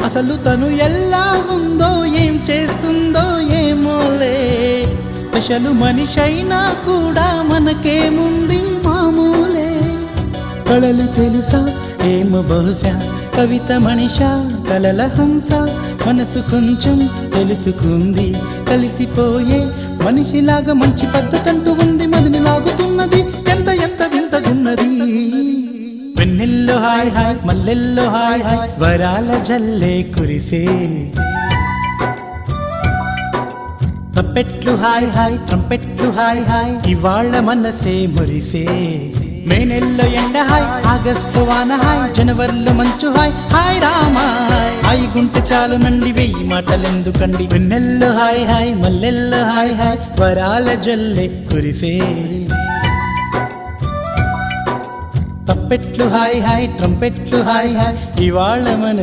అసలు తను ఎలా ఉందో ఏం చేస్తుందో ఏమోలే, స్పెషల్ మనిషైనా కూడా మనకేముంది మామూలే. కళలు తెలుసా ఏమో బహుశా, కవిత మనిషా కలల హంస, మనసు కొంచెం తెలుసుకుంది కలిసిపోయే మనిషిలాగా, మంచి పద్ధతంటూ ఉంది మదిని లాగుతున్నది, ఎంత ఎంత వింతగున్నది. వెన్నెల్లో హాయ్ హాయ్ మల్లెల్లో హాయ్ హాయ్, వరాల జల్లే కురిసే. తప్పెట్లు హాయ్ హాయ్ ట్రంపెట్లు హాయ్ హాయ్, ఇవాళ్ళ మనసే మురిసే. మే నెలలో ఎండ హాయ్, ఆగస్టు వాన హాయ్, జనవరిలో మంచు హాయ్, హాయ్ రామా హాయ్ గుంటె చాలు నండి వెయ్యి మాటలెందుకండి. వెన్నెల్లో హాయ్ హాయ్ మల్లెల్లో హాయ్ హాయ్, వరాల జల్లే కురిసే. తప్పెట్లు హాయ్ హాయ్ ట్రంపెట్లు హాయ్ హాయ్, ఇవాళ మన